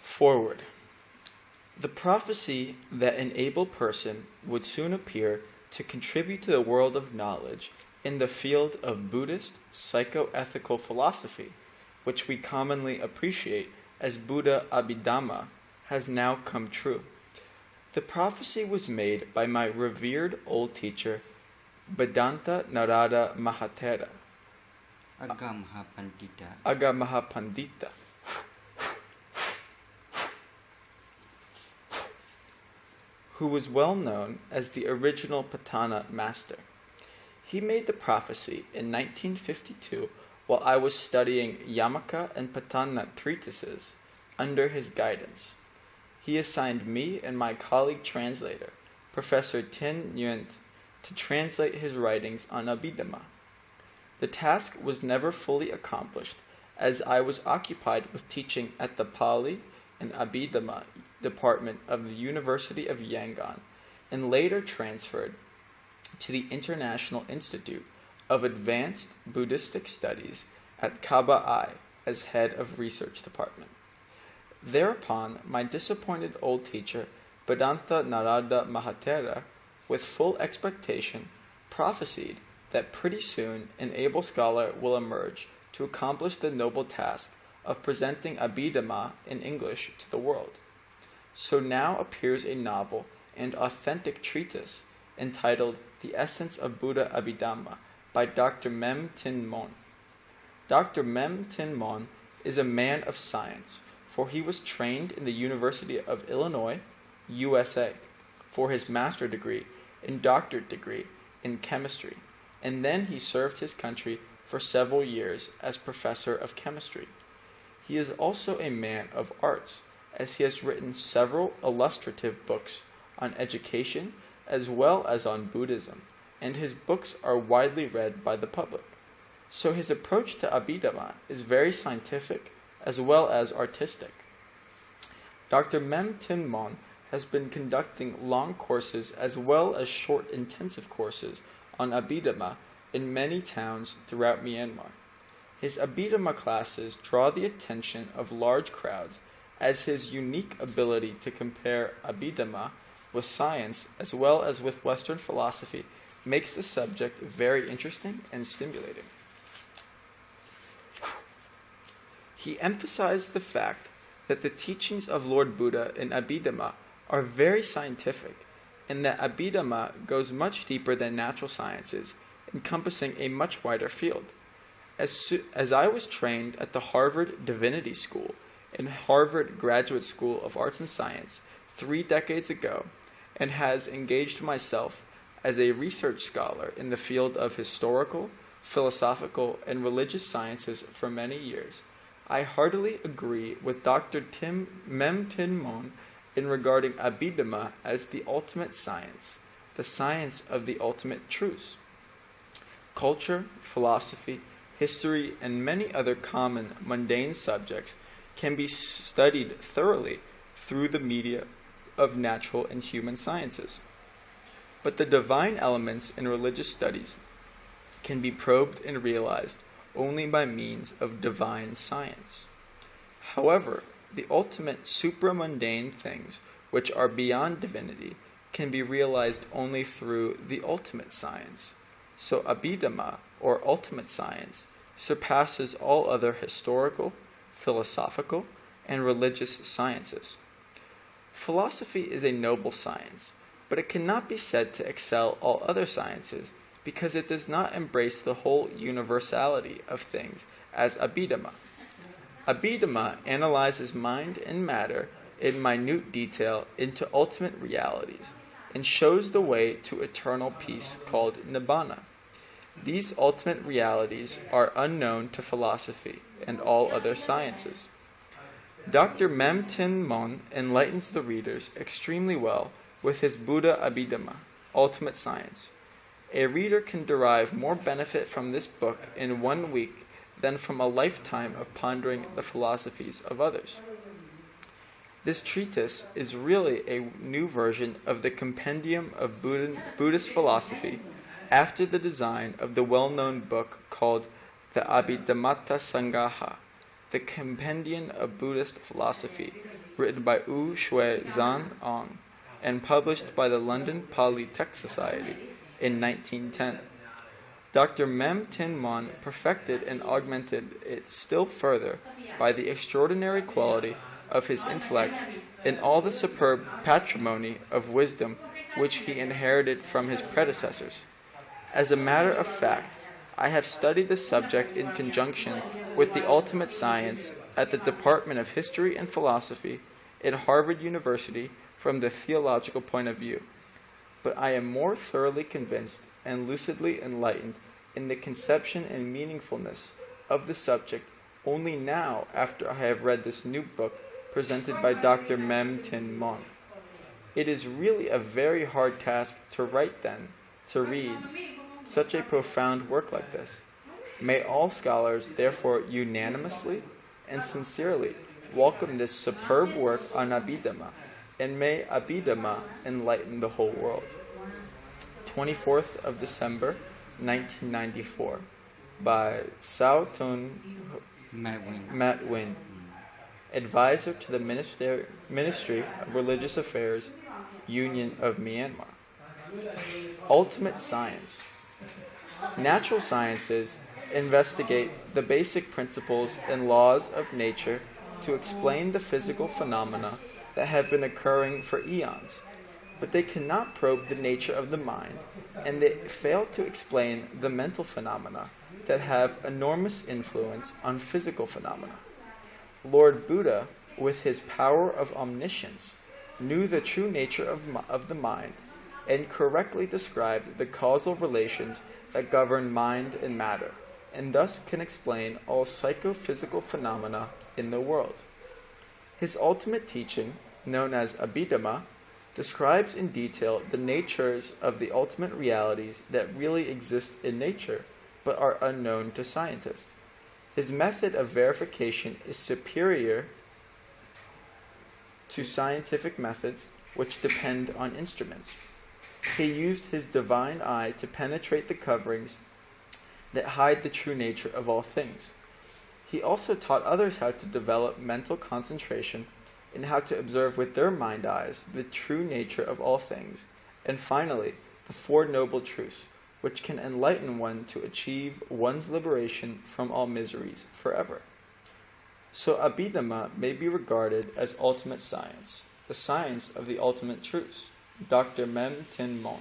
Foreword. The prophecy that an able person would soon appear to contribute to the world of knowledge in the field of Buddhist psychoethical philosophy, which we commonly appreciate as Buddha Abhidhamma, has now come true. The prophecy was made by my revered old teacher, Vedanta Narada Mahatera, Agamahapandita, who was well known as the original Patana master. He made the prophecy in 1952 while I was studying Yamaka and Patana treatises under his guidance. He assigned me and my colleague translator, Professor Tin Nguyen, to translate his writings on Abhidhamma. The task was never fully accomplished, as I was occupied with teaching at the Pali and Abhidhamma department of the University of Yangon, and later transferred to the International Institute of Advanced Buddhistic Studies at Kaba-ai as head of research department. Thereupon, my disappointed old teacher, Vedanta Narada Mahatera, with full expectation, prophesied that pretty soon an able scholar will emerge to accomplish the noble task of presenting Abhidhamma in English to the world. So now appears a novel and authentic treatise entitled The Essence of Buddha Abhidhamma by Dr. Mehn Tin Mon. Dr. Mehn Tin Mon is a man of science, for he was trained in the University of Illinois, USA, for his master degree and doctorate degree in chemistry, and then he served his country for several years as professor of chemistry. He is also a man of arts, as he has written several illustrative books on education as well as on Buddhism, and his books are widely read by the public. So his approach to Abhidhamma is very scientific as well as artistic. Dr. Mehn Tin Mon has been conducting long courses as well as short intensive courses on Abhidhamma in many towns throughout Myanmar. His Abhidhamma classes draw the attention of large crowds, as his unique ability to compare Abhidhamma with science as well as with Western philosophy makes the subject very interesting and stimulating. He emphasized the fact that the teachings of Lord Buddha in Abhidhamma are very scientific, and that Abhidhamma goes much deeper than natural sciences, encompassing a much wider field. As I was trained at the Harvard Divinity School and Harvard Graduate School of Arts and Science 3 decades ago, and has engaged myself as a research scholar in the field of historical, philosophical, and religious sciences for many years, I heartily agree with Dr. Mehn Tin Mon in regarding Abhidhamma as the ultimate science, the science of the ultimate truths. Culture, philosophy, history, and many other common mundane subjects can be studied thoroughly through the media of natural and human sciences. But the divine elements in religious studies can be probed and realized only by means of divine science. However, the ultimate supramundane things, which are beyond divinity, can be realized only through the ultimate science. So Abhidhamma, or ultimate science, surpasses all other historical, philosophical, and religious sciences. Philosophy is a noble science, but it cannot be said to excel all other sciences because it does not embrace the whole universality of things as Abhidhamma. Abhidhamma analyzes mind and matter in minute detail into ultimate realities and shows the way to eternal peace called Nibbana. These ultimate realities are unknown to philosophy and all other sciences. Dr. Mehn Tin Mon enlightens the readers extremely well with his Buddha Abhidhamma, Ultimate Science. A reader can derive more benefit from this book in 1 week than from a lifetime of pondering the philosophies of others. This treatise is really a new version of the compendium of Buddhist philosophy after the design of the well-known book called the Abhidhamma Sangaha, the Compendium of Buddhist Philosophy, written by Wu Shui Zan Ong, and published by the London Pali Text Society in 1910. Dr. Mem Tin Mon perfected and augmented it still further by the extraordinary quality of his intellect and all the superb patrimony of wisdom which he inherited from his predecessors. As a matter of fact, I have studied the subject in conjunction with the ultimate science at the Department of History and Philosophy in Harvard University from the theological point of view, but I am more thoroughly convinced and lucidly enlightened in the conception and meaningfulness of the subject only now after I have read this new book presented by Dr. Mem Tin Mon. It is really a very hard task to write then, to read such a profound work like this. May all scholars therefore unanimously and sincerely welcome this superb work on Abhidhamma, and may Abhidhamma enlighten the whole world. 24th of December, 1994, by Htun Mat Win, advisor to the Ministry of Religious Affairs, Union of Myanmar. Ultimate science. Natural sciences investigate the basic principles and laws of nature to explain the physical phenomena that have been occurring for eons, but they cannot probe the nature of the mind, and they fail to explain the mental phenomena that have enormous influence on physical phenomena. Lord Buddha, with his power of omniscience, knew the true nature of the mind and correctly described the causal relations that govern mind and matter, and thus can explain all psychophysical phenomena in the world. His ultimate teaching, known as Abhidhamma, describes in detail the natures of the ultimate realities that really exist in nature but are unknown to scientists. His method of verification is superior to scientific methods which depend on instruments. He used his divine eye to penetrate the coverings that hide the true nature of all things. He also taught others how to develop mental concentration and how to observe with their mind eyes the true nature of all things, and finally, the Four Noble Truths, which can enlighten one to achieve one's liberation from all miseries forever. So Abhidhamma may be regarded as ultimate science, the science of the ultimate truths. Dr. Mem Tin Mon.